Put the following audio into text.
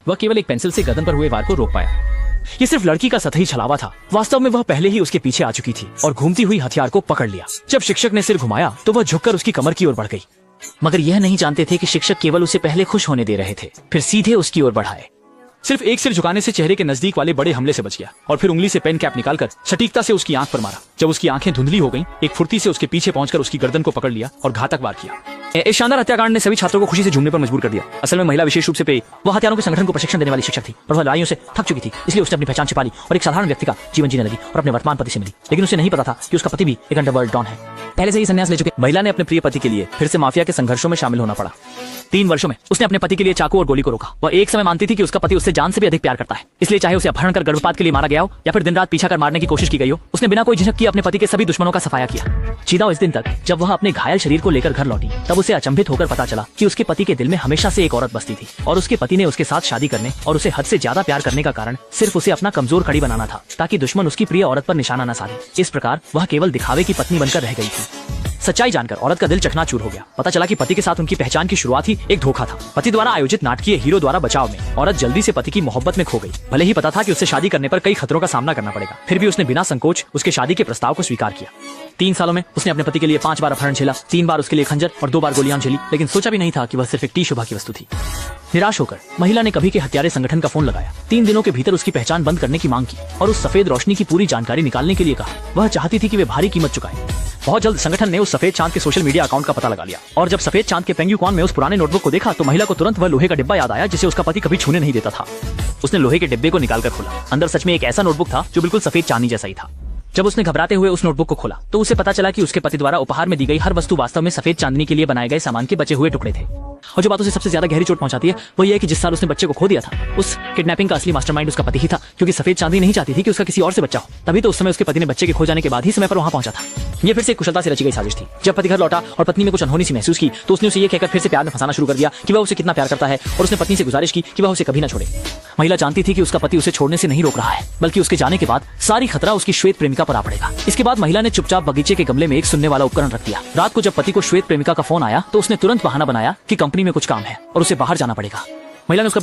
वह केवल एक पेंसिल से गर्दन पर हुए वार को रोक पाया। ये सिर्फ लड़की का सतही छलावा था। वास्तव में वह पहले ही उसके पीछे आ चुकी थी और घूमती हुई हथियार को पकड़ लिया। जब शिक्षक ने सिर घुमाया तो वह झुककर उसकी कमर की ओर बढ़ गई, मगर यह नहीं जानते थे कि शिक्षक केवल उसे पहले खुश होने दे रहे थे, फिर सीधे उसकी ओर बढ़ाए। सिर्फ एक सिर झुकाने से चेहरे के नजदीक वाले बड़े हमले से बच गया और फिर उंगली से पेन कैप निकालकर सटीकता से उसकी आंख पर मारा। जब उसकी आंखें धुंधली हो गईं, एक फुर्ती से उसके पीछे पहुंचकर उसकी गर्दन को पकड़ लिया और घातक वार किया। इस शानदार हत्याकांड ने सभी छात्रों को खुशी से झूमने पर मजबूर कर दिया। असल में महिला विशेष रूप से पे वह हत्यारों के संगठन को प्रशिक्षण देने वाली शिक्षक थी, पर वह लड़ाइयों से थक चुकी थी, इसलिए उसने अपनी पहचान छिपा ली और एक साधारण व्यक्ति का जीवन जीने लगी और अपने वर्तमान पति से मिली। लेकिन उसे नहीं पता था कि उसका पति भी एक अंडरवर्ल्ड डॉन है, पहले से ही संन्यास ले चुके। महिला ने अपने प्रिय पति के लिए फिर से माफिया के संघर्षों में शामिल होना पड़ा। 3 वर्षों में उसने अपने पति के लिए चाकू और गोली को रोका। वह एक समय मानती थी कि उसका पति उससे जान से भी अधिक प्यार करता है, इसलिए चाहे उसे अपहरण कर गर्भपात के लिए मारा गया हो या फिर दिन रात पीछा कर मारने की कोशिश की गई हो, उसने बिना कोई झिझक किए अपने पति के सभी दुश्मनों का सफाया किया। सीधा इस दिन तक जब वह अपने घायल शरीर को लेकर घर लौटी, तब उसे अचंभित होकर पता चला कि उसके पति के दिल में हमेशा से एक औरत बसती थी और उसके पति ने उसके साथ शादी करने और उसे हद से ज्यादा प्यार करने का कारण सिर्फ उसे अपना कमजोर कड़ी बनाना था, ताकि दुश्मन उसकी प्रिय औरत पर निशाना न साधे। इस प्रकार वह केवल दिखावे की पत्नी बनकर रह गई थी। सच्चाई जानकर औरत का दिल चकनाचूर हो गया। पता चला कि पति के साथ उनकी पहचान की शुरुआत ही एक धोखा था। पति द्वारा आयोजित नाटकीय हीरो द्वारा बचाव में औरत जल्दी से पति की मोहब्बत में खो गई। भले ही पता था कि उससे शादी करने पर कई खतरों का सामना करना पड़ेगा, फिर भी उसने बिना संकोच उसके शादी के प्रस्ताव को स्वीकार किया। 3 सालों में उसने अपने पति के लिए 5 बार अपहरण झेला, 3 बार उसके लिए खंजर और 2 बार गोलियां झेली, लेकिन सोचा भी नहीं था कि वह सिर्फ एक टी-शोभा की वस्तु थी। निराश होकर महिला ने कभी के हत्यारे संगठन का फोन लगाया, 3 दिनों के भीतर उसकी पहचान बंद करने की मांग की और उस सफेद रोशनी की पूरी जानकारी निकालने के लिए कहा। वह चाहती थी कि वे भारी कीमत चुकाएं। बहुत जल्द संगठन ने उस सफेद चांद के सोशल मीडिया अकाउंट का पता लगा लिया और जब सफेद चांद के पेंग्युकॉन में उस पुराने नोटबुक को देखा तो महिला को तुरंत वह लोहे का डिब्बा याद आया जिसे उसका पति कभी छूने नहीं देता था। उसने लोहे के डिब्बे को निकालकर खोला। अंदर सच में एक ऐसा नोटबुक था जो बिल्कुल सफेद चांदी जैसा ही था। जब उसने घबराते हुए उस नोटबुक को खोला तो उसे पता चला कि उसके पति द्वारा उपहार में दी गई हर वस्तु वास्तव में सफेद चांदनी के लिए बनाए गए सामान के बचे हुए टुकड़े थे। और जो बात उसे सबसे ज्यादा गहरी चोट पहुंचाती है वो ये है कि जिस साल उसने बच्चे को खो दिया था, उस किडनैपिंग का असली मास्टरमाइंड उसका पति ही था, क्योंकि सफेद चांदनी नहीं चाहती थी कि उसका किसी और से बच्चा हो। तभी तो उस समय उसके पति ने बच्चे के खो जाने के बाद ही समय पर वहां पहुंचा था। ये फिर से कुशलता से रची गई साजिश थी। जब पति घर लौटा और पत्नी में कुछ अनहोनी सी महसूस की तो उसने उसे ये कहकर फिर से प्यार में फंसाना शुरू कर दिया कि वह उसे कितना प्यार करता है और उसने पत्नी से गुजारिश की कि वह उसे कभी न छोड़े। महिला जानती थी कि उसका पति उसे छोड़ने से नहीं रोक रहा है, बल्कि उसके जाने के बाद सारी खतरा उसकी श्वेत प्रेमिका पर आ पड़ेगा। इसके बाद महिला ने चुपचाप बगीचे के गमले में एक सुनने वाला उपकरण रख दिया। रात को जब पति को श्वेत प्रेमिका का फोन आया तो उसने तुरंत बहाना बनाया कि कंपनी में कुछ काम है और उसे बाहर जाना पड़ेगा। महिला ने उसका